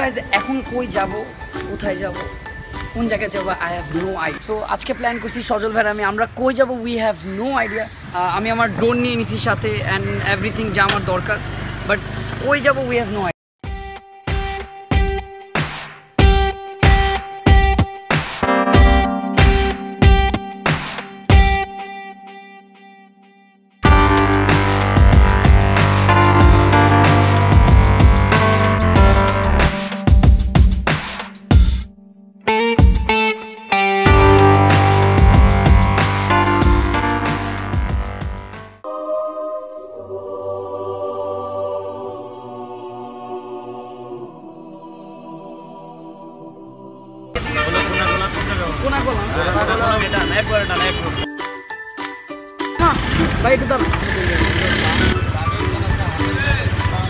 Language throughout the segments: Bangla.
গাইজ এখন কই যাব, কোথায় যাব, কোন জায়গায় যাবো, I have no idea. So আজকে প্ল্যান করছি সজল ভাই আমরা কই যাব, উই হ্যাভ নো আইডিয়া। আমি আমার ড্রোন নিয়ে নিছি সাথে অ্যান্ড এভরিথিং যা আমার দরকার, বাট কই যাব উই হ্যাভ নো আইডিয়া।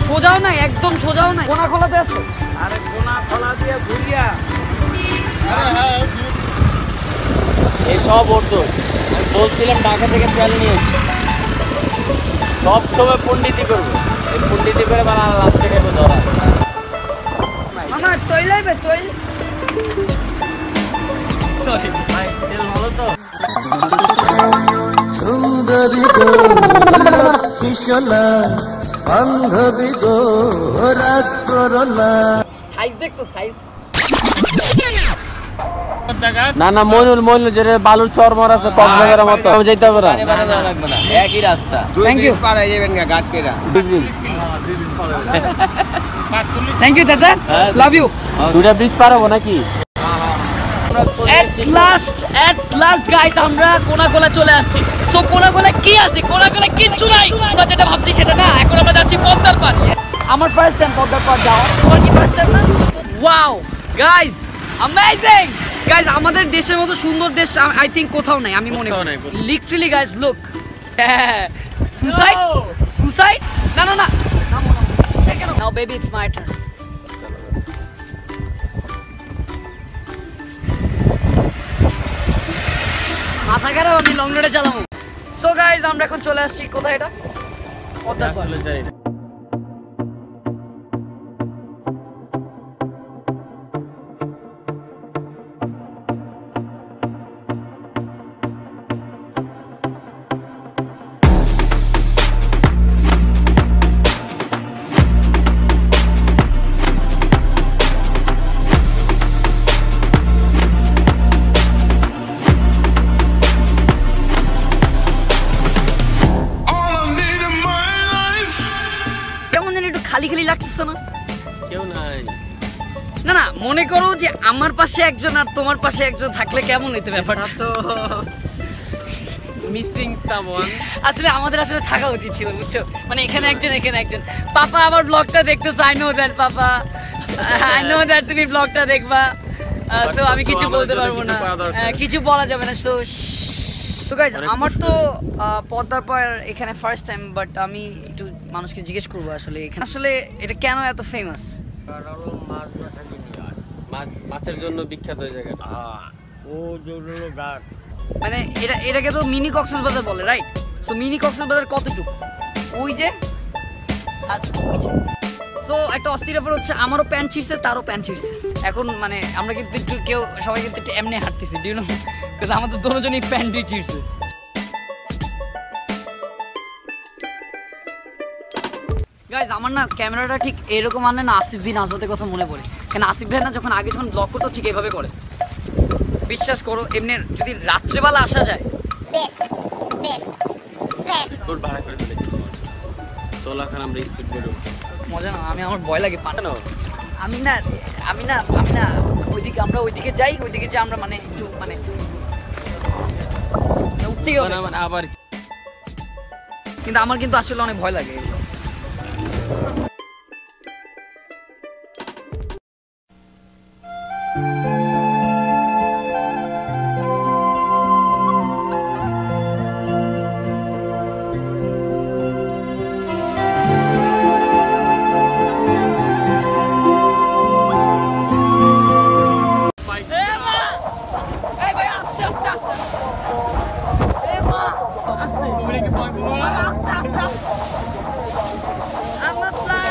সোজাও নাই, একদম সোজাও নাই, কোনা খোলাতে আছে। আরে কোনা খোলা দিয়ে ঘুরিয়া এই সব ওর বলছিলাম ঢাকা থেকে তেল নিয়ে সব সময় পণ্ডিতি করবো, এই পণ্ডিতি করে মানে লাস্টে খাবো ধরা। মামা তৈল আইবে, তৈল সরি ভাই, তেল ভালো তো। সুন্দরী গো কিশোলা বান্ধবী গো রাগ করলা। সাইজ দেখছো, সাইজ? না না মইনুল যে বালুর চরমর আছে কক্সবাজারের মতো যাইতে হবে না, লাগবে না, একই রাস্তা। থ্যাংক ইউ, পার হয়ে যাবেন ঘাট কেরা। থ্যাংক ইউ দাদা, লাভ ইউ। দুইটা ব্রিজ পার হবো নাকি? At last guys আমরা কোনাকোলা চলে আসছি। সো কোনাকোলা কি আছে? কোনাকোলা কিচ্ছু নাই। আমরা যেটা ভাবছি সেটা না। এখন আমরা যাচ্ছি পদ্মার পাড়। আমার ফার্স্ট টাইম পদ্মার পাড় যাওয়া। তোমার কি ফার্স্ট টাইম না? Wow guys, amazing guys. আমাদের দেশের মতো সুন্দর দেশ আই থিংক কোথাও নাই, আমি মনে করি। লিটারালি গাইস লুক, সুসাইড না না না, সুসাইড কেন? নাও বেবি ইটস মাই টার্ন। মাথা খারাপ, আমি লং রোডে চালাবো। সো গাইজ আমরা এখন চলে আসছি কোথায়, এটা পদ্মার পাড়। খালি খালি লাগতেছে না? কেউ নাই। না না, মনে করো যে আমার পাশে একজন আর তোমার পাশে একজন থাকলে কেমন হইতো ব্যাপারটা? তো মিসিং সামওয়ান। আসলে আমাদের আসলে থাকা উচিত ছিল, বুঝছো? মানে এখানে একজন, এখানে একজন। পাপা আমার ব্লগটা দেখতেছো, I know that papa, I know that তুমি ব্লগটা দেখবা। সো আমি কিছু বলতে পারবো না, কিছু বলা যাবে না। তো গাইজ আমার তো পদ্মার পাড় এখানে ফার্স্ট টাইম, বাট আমি একটু মানুষকে জিজ্ঞেস করবো আসলে এখানে আসলে এটা কেন এত ফেমাস? মাছের জন্য বিখ্যাত এই জায়গাটা। মানে এটাকে তো মিনি কক্সবাজার বলে, রাইট? সো মিনি কক্সবাজার কতটুকু? ওই যে সো একটা অস্থির ব্যাপার হচ্ছে, আমারও প্যান্ট ছিঁড়ছে, তারও প্যান্ট ছিঁড়ছে। এখন মানে আমরা কিন্তু একটু সবাই কিন্তু একটু এমনি হাঁটতেছি, ডিউ নো, বিকজ আমাদের দুজনই প্যান্টই ছিঁড়ছে। গাইজ আমার না ক্যামেরাটা ঠিক এরকম আনলে না আসিফ বিন আজাদের কথা মনে পড়ে। কেন আসিফ ভাই না যখন আগে যখন ব্লগ করতো ঠিক এইভাবে করে, বিশ্বাস করো। এমনি যদি রাত্রেবেলা আসা যায়, তোর ভাড়া করে ফেলেছি তোলা খান, আমরা স্পিড করব মজা না। আমার ভয় লাগে পাঠানো। আমি না ওইদিকে আমরা ওইদিকে যাই, ওইদিকে যে আমরা মানে একটু মানে উঠতে হবে আবার, কিন্তু আমার কিন্তু আসলে অনেক ভয় লাগে। I'm a fly.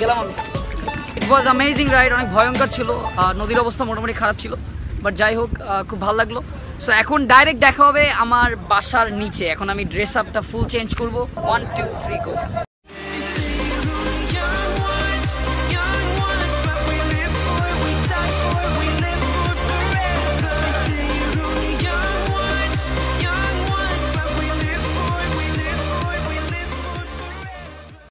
গেলাম আমি। ইট ওয়াজ অ্যামেজিং রাইড, অনেক ভয়ঙ্কর ছিল, নদীর অবস্থা মোটামুটি খারাপ ছিল, বাট যাই হোক খুব ভালো লাগলো। সো এখন ডাইরেক্ট দেখা হবে আমার বাসার নিচে। এখন আমি ড্রেস আপটা ফুল চেঞ্জ করবো। 1 2 3 গো।